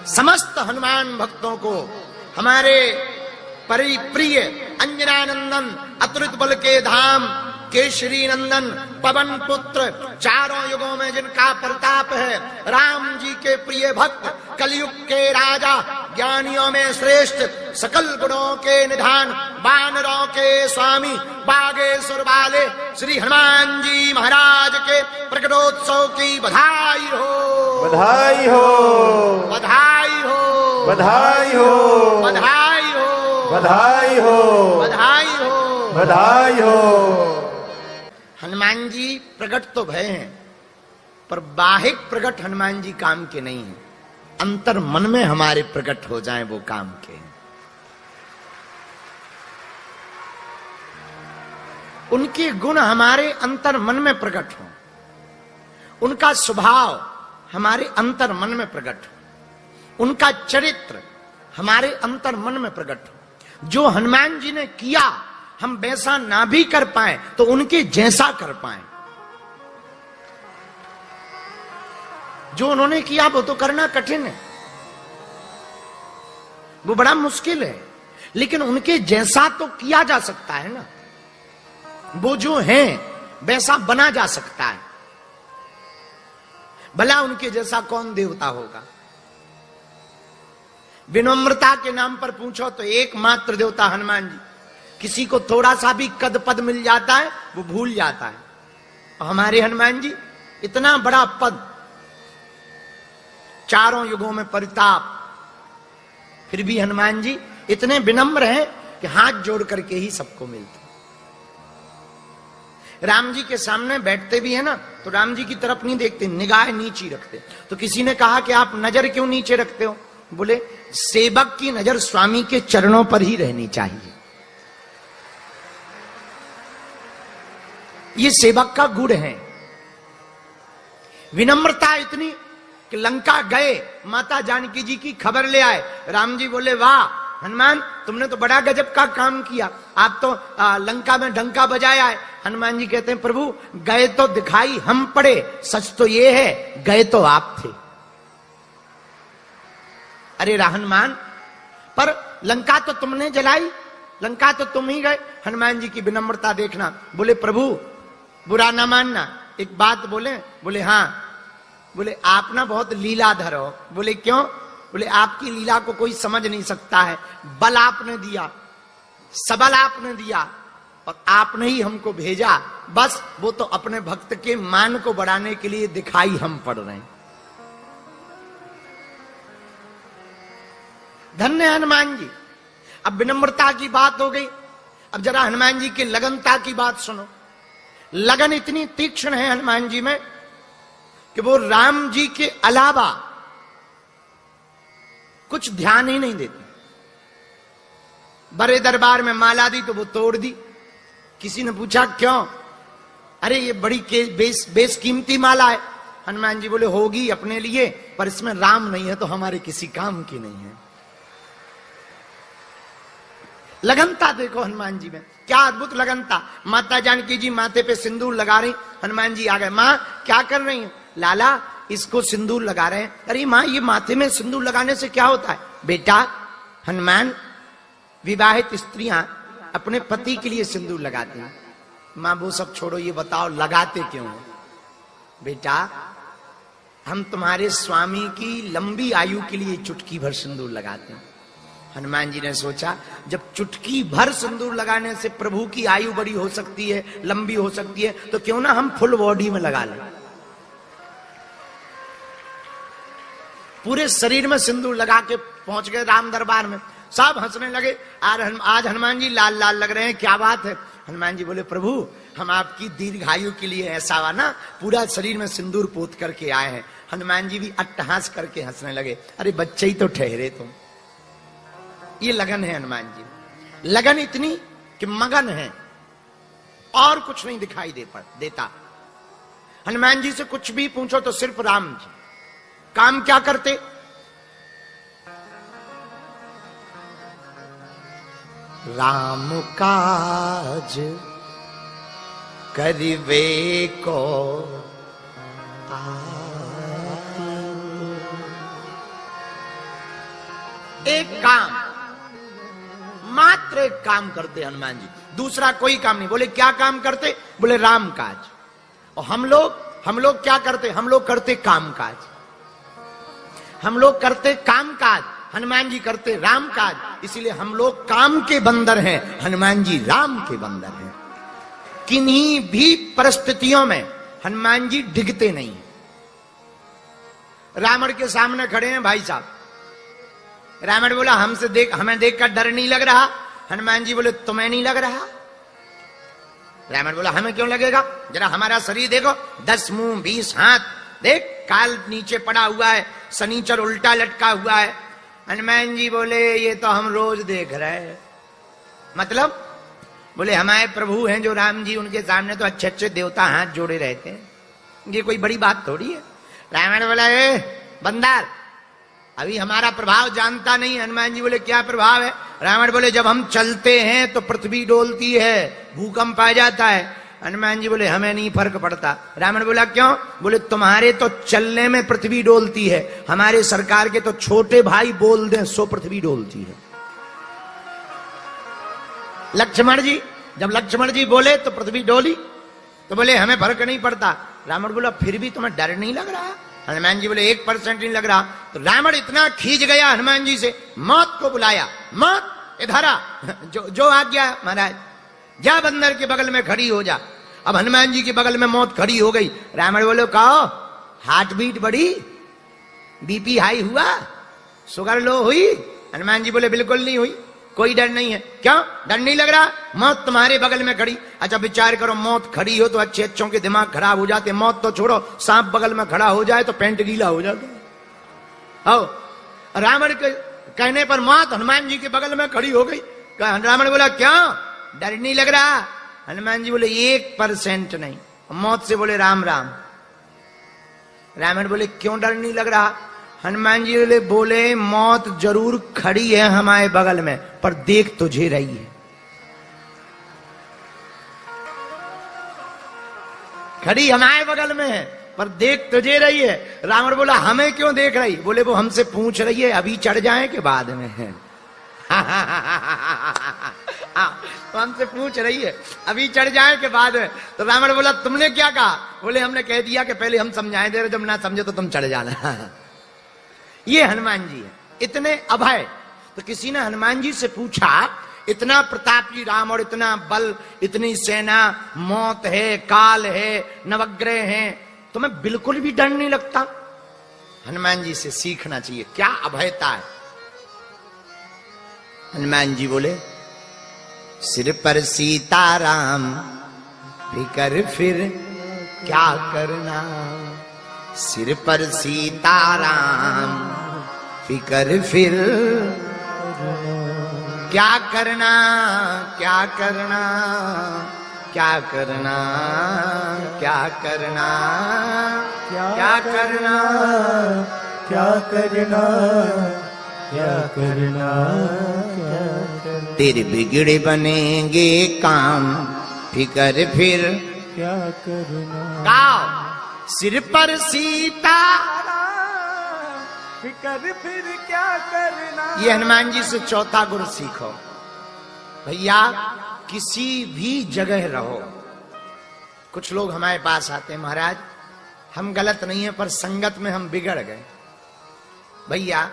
समस्त हनुमान भक्तों को हमारे परिप्रिय अंजनानंदन अतुलित बल के धाम केशरी नंदन पवन पुत्र चारों युगों में जिनका प्रताप है, राम जी के प्रिय भक्त कलयुग के राजा ज्ञानियों में श्रेष्ठ सकल गुणों के निधान वानरों के स्वामी बागेश्वर वाले श्री हनुमान जी महाराज के प्रकटोत्सव की बधाई हो, बधाई हो, बधाई हो, बधाई हो, बधाई हो, बधाई हो, बधाई हो, बधाई हो। हनुमान जी प्रकट तो भय हैं, पर बाहिक प्रकट हनुमान जी काम के नहीं हैं। अंतर मन में हमारे प्रकट हो जाएं वो काम के हैं। उनके गुण हमारे अंतर मन में प्रकट हो, उनका स्वभाव हमारे अंतर मन में प्रकट हो, उनका चरित्र हमारे अंतर मन में प्रकट हो। जो हनुमान जी ने किया हम वैसा ना भी कर पाए तो उनके जैसा कर पाए। जो उन्होंने किया वो तो करना कठिन है, वो बड़ा मुश्किल है, लेकिन उनके जैसा तो किया जा सकता है ना। वो जो है वैसा बना जा सकता है। भला उनके जैसा कौन देवता होगा। विनम्रता के नाम पर पूछो तो एकमात्र देवता हनुमान जी। किसी को थोड़ा सा भी कद पद मिल जाता है वो भूल जाता है, और हमारे हनुमान जी इतना बड़ा पद, चारों युगों में परिताप, फिर भी हनुमान जी इतने विनम्र हैं कि हाथ जोड़ करके ही सबको मिलते। राम जी के सामने बैठते भी है ना तो राम जी की तरफ नहीं देखते, निगाह नीचे रखते। तो किसी ने कहा कि आप नजर क्यों नीचे रखते हो? बोले सेवक की नजर स्वामी के चरणों पर ही रहनी चाहिए। ये सेवक का गुण है। विनम्रता इतनी कि लंका गए, माता जानकी जी की खबर ले आए। राम जी बोले वाह हनुमान, तुमने तो बड़ा गजब का काम किया, आप तो लंका में डंका बजाया है। हनुमान जी कहते हैं प्रभु गए तो दिखाई हम पड़े, सच तो ये है गए तो आप थे। अरे हनुमान, पर लंका तो तुमने जलाई, लंका तो तुम ही गए। हनुमान जी की विनम्रता देखना। बोले प्रभु बुरा ना मानना, एक बात बोले? बोले हाँ। बोले आप ना बहुत लीलाधर हो। बोले क्यों? बोले आपकी लीला को कोई समझ नहीं सकता है। बल आपने दिया, सबल आपने दिया, और आपने ही हमको भेजा, बस वो तो अपने भक्त के मान को बढ़ाने के लिए दिखाई हम पड़ रहे हैं। धन्य हनुमान जी। अब विनम्रता की बात हो गई, अब जरा हनुमान जी की लगनता की बात सुनो। लगन इतनी तीक्ष्ण है हनुमान जी में कि वो राम जी के अलावा कुछ ध्यान ही नहीं देते। बड़े दरबार में माला दी तो वो तोड़ दी। किसी ने पूछा क्यों? अरे ये बड़ी बेशकीमती माला है। हनुमान जी बोले होगी अपने लिए, पर इसमें राम नहीं है तो हमारे किसी काम की नहीं है। लगनता देखो हनुमान जी में, क्या अद्भुत लगनता। माता जानकी जी माथे पे सिंदूर लगा रही, हनुमान जी आ गए। माँ क्या कर रही हैं? लाला इसको सिंदूर लगा रहे हैं। अरे माँ ये माथे में सिंदूर लगाने से क्या होता है? बेटा हनुमान, विवाहित स्त्रियां अपने पति के लिए सिंदूर लगाती हैं। माँ वो सब छोड़ो, ये बताओ लगाते क्यों हो? बेटा हम तुम्हारे स्वामी की लंबी आयु के लिए चुटकी भर सिंदूर लगाते हैं। हनुमान जी ने सोचा जब चुटकी भर सिंदूर लगाने से प्रभु की आयु बड़ी हो सकती है, लंबी हो सकती है, तो क्यों ना हम फुल बॉडी में लगा लें। पूरे शरीर में सिंदूर लगा के पहुंच गए राम दरबार में। सब हंसने लगे, आज हनुमान जी लाल लाल लग रहे हैं, क्या बात है? हनुमान जी बोले प्रभु हम आपकी दीर्घायु के लिए ऐसा हुआ ना पूरा शरीर में सिंदूर पोत करके आए हैं। हनुमान जी भी अट्टहास करके हंसने लगे। अरे बच्चे ही तो ठहरे तुम। ये लगन है हनुमान जी। लगन इतनी कि मगन है, और कुछ नहीं दिखाई देता। हनुमान जी से कुछ भी पूछो तो सिर्फ राम जी। काम क्या करते? राम काज करिवे को एक काम, मात्र एक काम करते हनुमान जी, दूसरा कोई काम नहीं। बोले क्या काम करते? बोले राम काज। और हम लोग क्या करते? हम लोग करते काम काज, हम लोग करते काम काज, हनुमान जी करते राम काज। इसीलिए हम लोग काम के बंदर हैं, हनुमान जी राम के बंदर हैं। किन्हीं भी परिस्थितियों में हनुमान जी डिगते नहीं हैं। रावण के सामने खड़े हैं भाई साहब, रावण बोला हमें देखकर डर नहीं लग रहा। हनुमान जी बोले तुम्हें नहीं लग रहा? रावण बोला हमें क्यों लगेगा, जरा हमारा शरीर देखो, 10 मुंह 20 हाथ, देख काल नीचे पड़ा हुआ है, शनिचर उल्टा लटका हुआ है। हनुमान जी बोले ये तो हम रोज देख रहे हैं। मतलब बोले हमारे प्रभु हैं जो राम जी, उनके सामने तो अच्छे अच्छे देवता हाथ जोड़े रहते हैं, ये कोई बड़ी बात थोड़ी है। रावण बोला ए बंदर, अभी हमारा प्रभाव जानता नहीं। हनुमान जी बोले क्या प्रभाव है? रावण बोले जब हम चलते हैं तो पृथ्वी डोलती है, भूकंप आ जाता है। हनुमान जी बोले हमें नहीं फर्क पड़ता। रावण बोला क्यों? बोले तुम्हारे तो चलने में पृथ्वी डोलती है, हमारे सरकार के तो छोटे भाई बोल दें सो पृथ्वी डोलती है। लक्ष्मण जी, जब लक्ष्मण जी बोले तो पृथ्वी डोली, तो बोले हमें फर्क नहीं पड़ता। रावण बोला फिर भी तुम्हें डर नहीं लग रहा? हनुमान जी बोले 1% नहीं लग रहा। तो रावण इतना खींच गया हनुमान जी से, मौत को बुलाया, मौत इधर आ, जो आ गया महाराज, जा बंदर के बगल में खड़ी हो जा। अब हनुमान जी के बगल में मौत खड़ी हो गई। रावण बोले कहो हार्ट बीट बढ़ी, बीपी हाई हुआ, शुगर लो हुई? हनुमान जी बोले बिल्कुल नहीं हुई, कोई डर नहीं है। क्यों डर नहीं लग रहा? मौत तुम्हारे बगल में खड़ी। अच्छा विचार करो, मौत खड़ी हो तो अच्छे अच्छों के दिमाग खराब हो जाते। मौत तो छोड़ो, सांप बगल में खड़ा हो जाए तो पेंट गीला हो जाता। आओ, रावण के कहने पर मौत हनुमान जी के बगल में खड़ी हो गई। रावण बोला क्यों डर नहीं लग रहा? हनुमान जी बोले 1% नहीं। मौत से बोले राम राम। रावण बोले क्यों डर नहीं लग रहा? हनुमान जी बोले मौत जरूर खड़ी है हमारे बगल में, पर देख तुझे रही है। खड़ी हमारे बगल में है पर देख तुझे रही है। रावण बोला हमें क्यों देख रही? बोले वो हमसे पूछ रही है अभी चढ़ जाए के बाद में है। तो हमसे पूछ रही है अभी चढ़ जाए के बाद में। तो रावण बोला तुमने क्या कहा? बोले हमने कह दिया कि पहले हम समझाए दे रहे, जब ना समझे तो तुम चढ़ जाना। ये हनुमान जी है, इतने अभय। तो किसी ने हनुमान जी से पूछा इतना प्रतापी राम और इतना बल, इतनी सेना, मौत है, काल है, नवग्रह हैं, तुम्हें बिल्कुल भी डर नहीं लगता? हनुमान जी से सीखना चाहिए, क्या अभयता है। हनुमान जी बोले सिर पर सीताराम, फिकर फिर क्या करना। सिर पर सीताराम, फिकर फिर क्या करना, क्या करना, क्या करना, क्या करना, क्या करना, क्या करना, क्या करना, तेरे बिगड़े बनेंगे काम, फिकर फिर क्या करना। गाओ सिर पर सीता, फिकर फिर क्या करना। ये हनुमान जी से चौथा गुण सीखो। भैया किसी भी जगह रहो। कुछ लोग हमारे पास आते हैं महाराज हम गलत नहीं है पर संगत में हम बिगड़ गए। भैया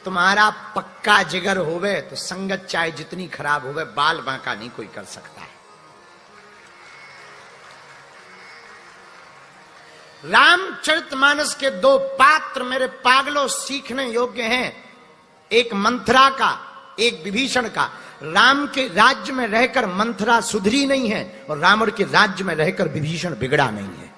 तुम्हारा पक्का जिगर होवे तो संगत चाहे जितनी खराब होवे बाल बांका नहीं कोई कर सकता है। रामचरितमानस के 2 पात्र मेरे पागलों सीखने योग्य हैं, एक मंथरा का, एक विभीषण का। राम के राज्य में रहकर मंथरा सुधरी नहीं है और रावण के राज्य में रहकर विभीषण बिगड़ा नहीं है।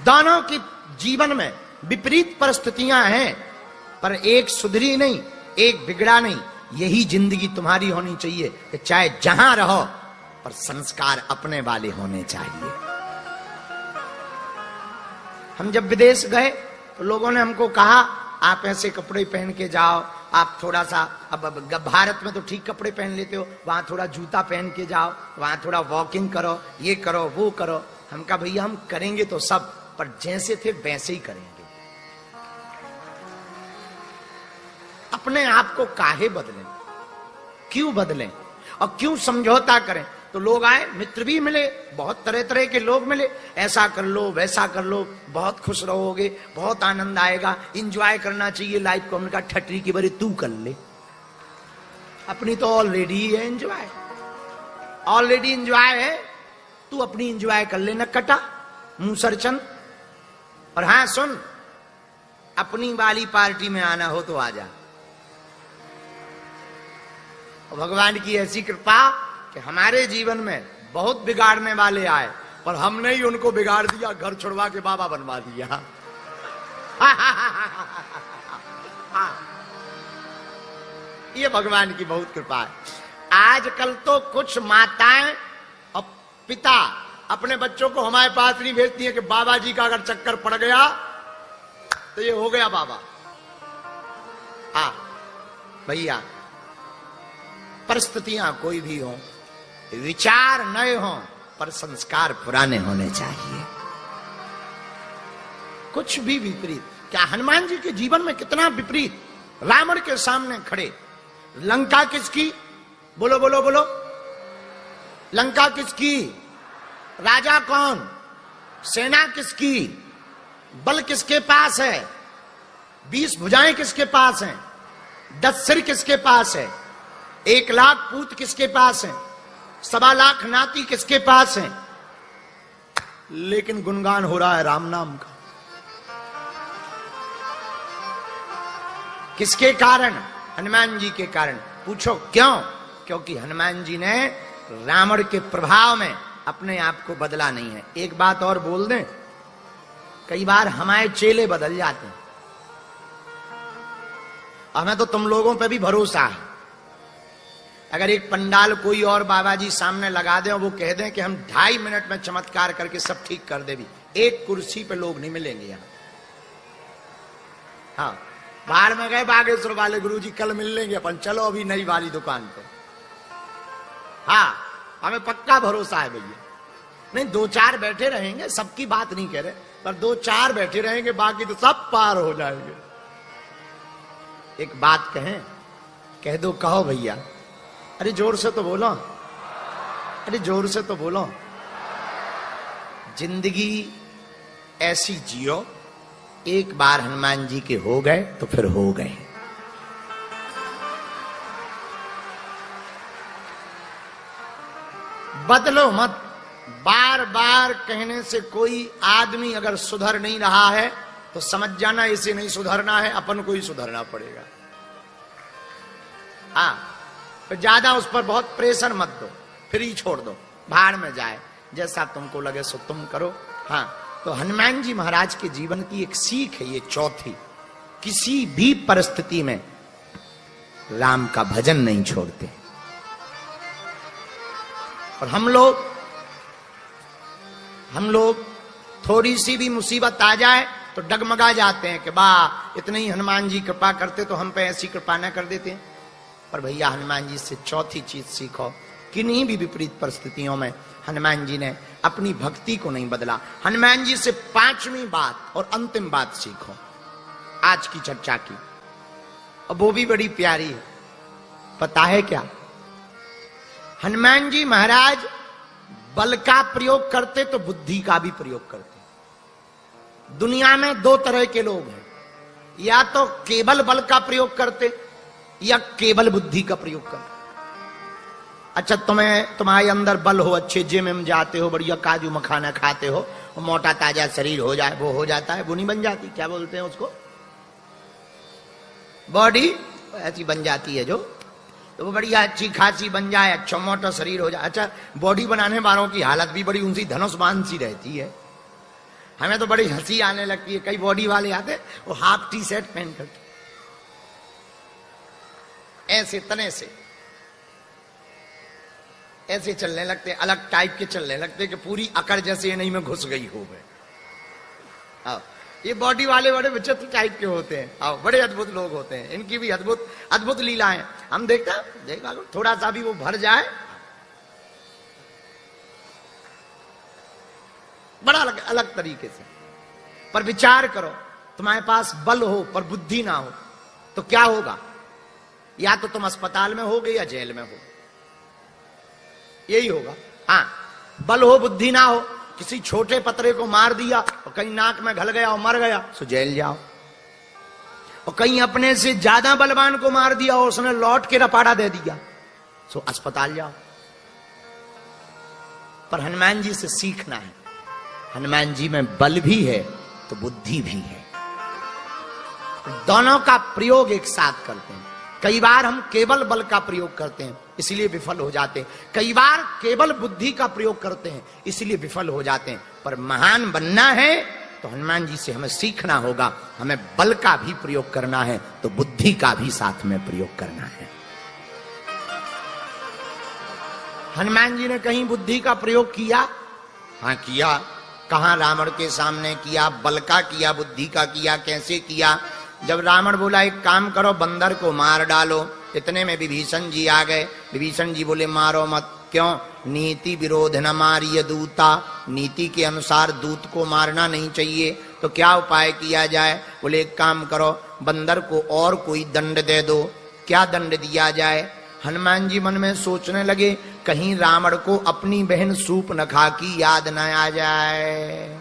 दोनों की जीवन में विपरीत परिस्थितियां हैं पर एक सुधरी नहीं, एक बिगड़ा नहीं। यही जिंदगी तुम्हारी होनी चाहिए कि चाहे जहां रहो पर संस्कार अपने वाले होने चाहिए। हम जब विदेश गए तो लोगों ने हमको कहा आप ऐसे कपड़े पहन के जाओ, आप थोड़ा सा, अब भारत में तो ठीक कपड़े पहन लेते हो, वहां थोड़ा जूता पहन के जाओ, वहां थोड़ा वॉकिंग करो, ये करो वो करो। हम कहा भैया हम करेंगे तो सब, पर जैसे थे वैसे ही करेंगे। अपने आप को काहे बदलें, क्यों बदलें और क्यों समझौता करें? तो लोग आए, मित्र भी मिले, बहुत तरह तरह के लोग मिले, ऐसा कर लो वैसा कर लो, बहुत खुश रहोगे, बहुत आनंद आएगा, इंजॉय करना चाहिए लाइफ को। हमने कहा ठटरी की बारी तू कर ले, अपनी तो ऑलरेडी है एंजॉय, ऑलरेडी एंजॉय है, तू अपनी एंजॉय कर ले नक्कटा मूसरचंद। और हां सुन, अपनी वाली पार्टी में आना हो तो आ जा। भगवान की ऐसी कृपा कि हमारे जीवन में बहुत बिगाड़ने वाले आए, पर हमने ही उनको बिगाड़ दिया, घर छुड़वा के बाबा बनवा दिया। ये भगवान की बहुत कृपा है। आजकल तो कुछ माताएं और पिता अपने बच्चों को हमारे पास नहीं भेजती है कि बाबा जी का अगर चक्कर पड़ गया तो ये हो गया बाबा। हाँ भैया, परिस्थितियां कोई भी हो, विचार नए हों, पर संस्कार पुराने होने चाहिए। कुछ भी विपरीत, क्या हनुमान जी के जीवन में कितना विपरीत। रावण के सामने खड़े, लंका किसकी? बोलो बोलो बोलो, लंका किसकी? राजा कौन? सेना किसकी? बल किसके पास है? 20 भुजाएं किसके पास हैं? 10 सिर किसके पास है? 1 लाख पूत किसके पास है? 1.25 लाख नाती किसके पास है? लेकिन गुणगान हो रहा है राम नाम का। किसके कारण? हनुमान जी के कारण। पूछो क्यों? क्योंकि हनुमान जी ने रावण के प्रभाव में अपने आप को बदला नहीं है। एक बात और बोल दें, कई बार हमारे चेले बदल जाते हैं, हमें तो तुम लोगों पे भी भरोसा है। अगर एक पंडाल कोई और बाबा जी सामने लगा दें और वो कह दें कि हम 2.5 मिनट में चमत्कार करके सब ठीक कर दे, भी एक कुर्सी पे लोग नहीं मिलेंगे यहां। हाँ, बाहर में गए बागेश्वर वाले गुरुजी, कल मिल लेंगे अपन, चलो अभी नई वाली दुकान पे। हाँ, हमें पक्का भरोसा है भैया। नहीं, 2-4 बैठे रहेंगे, सबकी बात नहीं कह रहे, पर 2-4 बैठे रहेंगे, बाकी तो सब पार हो जाएंगे। एक बात कहें, कह दो, कहो भैया। अरे जोर से तो बोलो, अरे जोर से तो बोलो। जिंदगी ऐसी जियो, एक बार हनुमान जी के हो गए तो फिर हो गए। बदलो मत। बार बार कहने से कोई आदमी अगर सुधर नहीं रहा है तो समझ जाना इसे नहीं सुधरना है, अपन को ही सुधरना पड़ेगा। हाँ, तो ज्यादा उस पर बहुत प्रेशर मत दो, फिर ही छोड़ दो, भाड़ में जाए, जैसा तुमको लगे सो तुम करो। हाँ, तो हनुमान जी महाराज के जीवन की एक सीख है ये चौथी, किसी भी परिस्थिति में राम का भजन नहीं छोड़ते। और हम लोग थोड़ी सी भी मुसीबत आ जाए तो डगमगा जाते हैं कि वाह, इतने ही हनुमान जी कृपा करते तो हम पे ऐसी कृपा न कर देते। पर भैया, हनुमान जी से चौथी चीज सीखो, किन्हीं भी विपरीत परिस्थितियों में हनुमान जी ने अपनी भक्ति को नहीं बदला। हनुमान जी से 5वीं बात और अंतिम बात सीखो आज की चर्चा की, और वो भी बड़ी प्यारी है। पता है क्या? हनुमान जी महाराज बल का प्रयोग करते तो बुद्धि का भी प्रयोग करते। दुनिया में 2 तरह के लोग हैं, या तो केवल बल का प्रयोग करते या केवल बुद्धि का प्रयोग करते। अच्छा, तुम्हारे अंदर बल हो, अच्छे जिम में जाते हो, बढ़िया काजू मखाना खाते हो, मोटा ताजा शरीर हो जाए, वो हो जाता है, वो नहीं बन जाती, क्या बोलते हैं उसको, बॉडी ऐसी बन जाती है जो, तो वो बढ़िया अच्छी खासी बन जाए, अच्छा मोटा शरीर हो जाए। अच्छा, बॉडी बनाने वालों की हालत भी बड़ी उनसी धनुष्मान सी रहती है। हमें तो बड़ी हंसी आने लगती है, कई बॉडी वाले आते वो हाफ टी-शर्ट पहन करके ऐसे तने से ऐसे चलने लगते, अलग टाइप के चलने लगते कि पूरी अकड़ जैसे ये नहीं में घुस गई हो गए। ये बॉडी वाले बड़े विचित्र टाइप के होते हैं, आओ, बड़े अद्भुत लोग होते हैं, इनकी भी अद्भुत अद्भुत लीलाएं हम देखा थोड़ा सा भी वो भर जाए, बड़ा अलग तरीके से। पर विचार करो, तुम्हारे पास बल हो पर बुद्धि ना हो तो क्या होगा? या तो तुम अस्पताल में होगे या जेल में हो, यही होगा। हाँ, बल हो बुद्धि ना हो, किसी छोटे पतरे को मार दिया और कहीं नाक में घल गया और मर गया तो जेल जाओ, और कहीं अपने से ज्यादा बलवान को मार दिया और उसने लौट के रपाड़ा दे दिया तो अस्पताल जाओ। पर हनुमान जी से सीखना है, हनुमान जी में बल भी है तो बुद्धि भी है, दोनों का प्रयोग एक साथ करते हैं। कई बार हम केवल बल का प्रयोग करते हैं इसलिए विफल हो जाते हैं, कई बार केवल बुद्धि का प्रयोग करते हैं इसलिए विफल हो जाते हैं। पर महान बनना है तो हनुमान जी से हमें सीखना होगा, हमें बल का भी प्रयोग करना है तो बुद्धि का भी साथ में प्रयोग करना है। हनुमान जी ने कहीं बुद्धि का प्रयोग किया? हाँ किया। कहां? रावण के सामने किया, बल का किया, बुद्धि का किया। कैसे किया? जब रावण बोला एक काम करो, बंदर को मार डालो, इतने में विभीषण जी आ गए। विभीषण जी बोले मारो मत। क्यों? नीति विरोध न मारिय दूता, नीति के अनुसार दूत को मारना नहीं चाहिए। तो क्या उपाय किया जाए? बोले एक काम करो, बंदर को और कोई दंड दे दो। क्या दंड दिया जाए? हनुमान जी मन में सोचने लगे कहीं रावण को अपनी बहन सूर्पनखा की याद न आ जाए,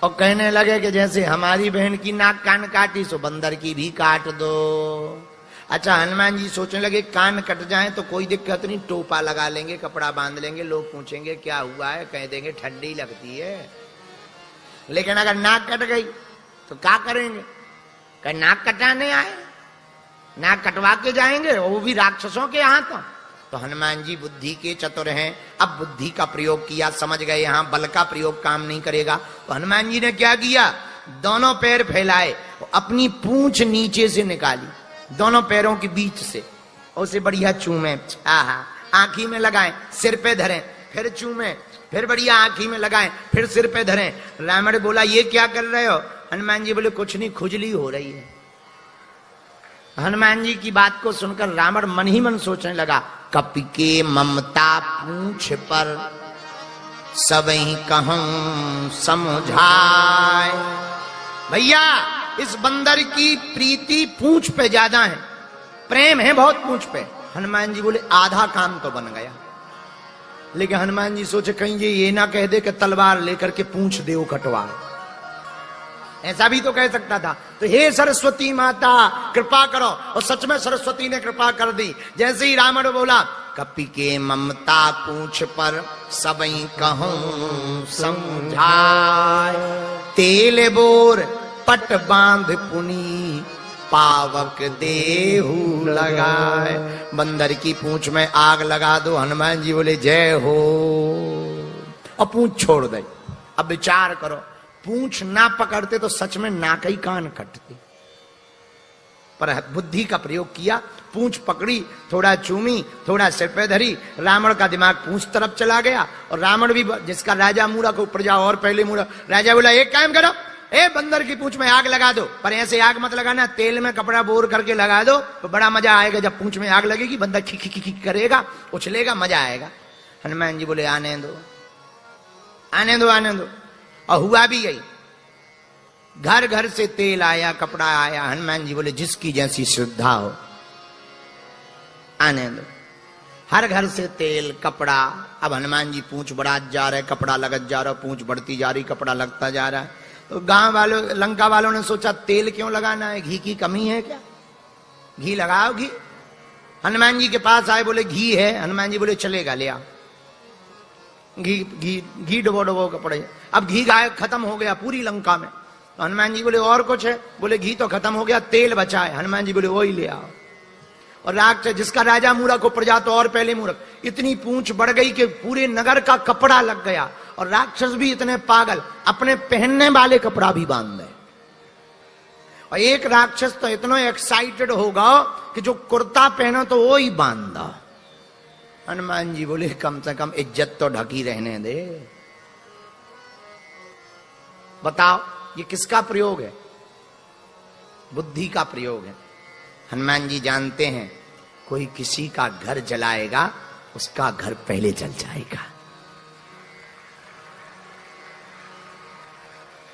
और कहने लगे कि जैसे हमारी बहन की नाक कान काटी सो बंदर की भी काट दो। अच्छा, हनुमान जी सोचने लगे कान कट जाए तो कोई दिक्कत नहीं, टोपा लगा लेंगे, कपड़ा बांध लेंगे, लोग पूछेंगे क्या हुआ है, कह देंगे ठंडी लगती है। लेकिन अगर नाक कट गई तो क्या करेंगे? कहीं नाक कटाने आए, नाक कटवा के जाएंगे, वो भी राक्षसों के हाथों। तो हनुमान जी बुद्धि के चतुर हैं, अब बुद्धि का प्रयोग किया, समझ गए यहां बल का प्रयोग काम नहीं करेगा। तो हनुमान जी ने क्या किया? दोनों पैर फैलाए, अपनी पूंछ नीचे से निकाली, दोनों पैरों के बीच से, उसे बढ़िया चूमे, आंखी में लगाएं, सिर पे धरें, फिर चूमे, फिर बढ़िया आंखी में लगाएं, फिर सिर पे धरें। रावण बोला ये क्या कर रहे हो? हनुमान जी बोले कुछ नहीं, खुजली हो रही है। हनुमान जी की बात को सुनकर रावण मन ही मन सोचने लगा, कपि के ममता पूंछ पर सबही कहूं समझाए। भैया इस बंदर की प्रीति पूंछ पे ज्यादा है, प्रेम है बहुत पूंछ पे। हनुमान जी बोले आधा काम तो बन गया। लेकिन हनुमान जी सोचे कहीं ये ना कह दे कि तलवार लेकर के पूंछ देव कटवा, ऐसा भी तो कह सकता था। तो हे सरस्वती माता कृपा करो, और सच में सरस्वती ने कृपा कर दी। जैसे ही रावण बोला कपि के ममता पूंछ पर सबई कहूं समझाए, तेल बोर पट बांध पुनी पावक देहु लगाए। बंदर की पूंछ में आग लगा दो। हनुमान जी बोले जय हो, और पूंछ छोड़ दे। अब विचार करो, पूंछ ना पकड़ते तो सच में नाक ही कान कटते, पर बुद्धि का प्रयोग किया, पूंछ पकड़ी, थोड़ा चूमी, थोड़ा सिर पे धरी। रावण का दिमाग पूंछ तरफ चला गया, और रावण भी जिसका राजा मूरख ऊपर जाओ और पहले मूरख। राजा बोला एक काम करो, ए बंदर की पूंछ में आग लगा दो, पर ऐसे आग मत लगाना, तेल में कपड़ा बोर करके लगा दो तो बड़ा मजा आएगा। जब पूंछ में आग लगेगी बंदर खी खी खी खी करेगा, उछलेगा, मजा आएगा। हनुमान जी बोले आने दो, आने दो, आने दो। और हुआ भी यही, घर घर से तेल आया, कपड़ा आया। हनुमान जी बोले जिसकी जैसी श्रद्धा हो आने दो। हर घर से तेल कपड़ा। अब हनुमान जी पूंछ बढ़ात जा रहे, कपड़ा लगत जा रहा, पूंछ बढ़ती जा रही, कपड़ा लगता जा रहा है। तो गांव वालों, लंका वालों ने सोचा तेल क्यों लगाना है, घी की कमी है क्या, घी लगाओ घी। हनुमान जी के पास आए, बोले घी है। हनुमान जी बोले चलेगा, ले आओ घी। घी घी डबो डबो कपड़े। अब घी गाय खत्म हो गया पूरी लंका में। तो हनुमान जी बोले और कुछ है? बोले घी तो खत्म हो गया, तेल बचा है। हनुमान जी बोले वही ले आओ। और राक्षस जिसका राजा मूरख ऊपर जा तो और पहले मूरख, इतनी पूंछ बढ़ गई कि पूरे नगर का कपड़ा लग गया। और राक्षस भी इतने पागल, अपने पहनने वाले कपड़ा भी बांध दे। और एक राक्षस तो इतना एक्साइटेड होगा कि जो कुर्ता पहनो तो वो ही बांधा। हनुमान जी बोले कम से कम इज्जत तो ढकी रहने दे। बताओ ये किसका प्रयोग है? बुद्धि का प्रयोग है। हनुमान जी जानते हैं कोई किसी का घर जलाएगा उसका घर पहले जल जाएगा,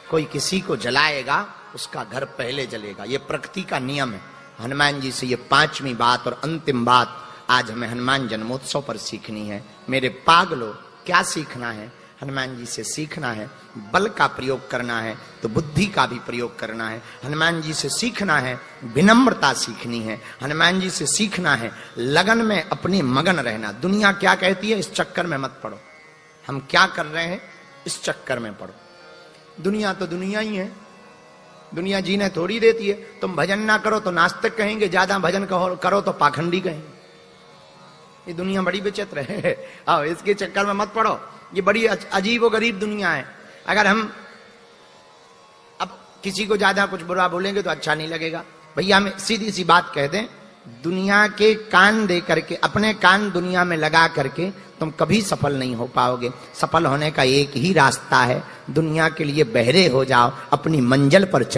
कोई किसी को जलाएगा उसका घर पहले जलेगा। ये प्रकृति का नियम है। हनुमान जी से ये 5वीं बात और अंतिम बात आज हमें हनुमान जन्मोत्सव पर सीखनी है। मेरे पागलों, क्या सीखना है? हनुमान जी से सीखना है बल का प्रयोग करना है तो बुद्धि का भी प्रयोग करना है। हनुमान जी से सीखना है विनम्रता सीखनी है। हनुमान जी से सीखना है लगन में अपने मगन रहना। दुनिया क्या कहती है इस चक्कर में मत पड़ो। हम क्या कर रहे हैं इस चक्कर में पड़ो। दुनिया तो दुनिया ही है, दुनिया जीने थोड़ी देती है। तुम भजन ना करो तो नास्तिक कहेंगे, ज्यादा भजन करो तो पाखंडी कहेंगे। ये दुनिया बड़ी विचित्र है। आओ इसके चक्कर में मत पड़ो। ये बड़ी अजीब व गरीब दुनिया है। अगर हम अब किसी को ज्यादा कुछ बुरा बोलेंगे तो अच्छा नहीं लगेगा। भैया हमें सीधी सी बात कह दें, दुनिया के कान दे करके, अपने कान दुनिया में लगा करके तुम कभी सफल नहीं हो पाओगे। सफल होने का एक ही रास्ता है, दुनिया के लिए बहरे हो जाओ, अपनी मंजिल पर चले।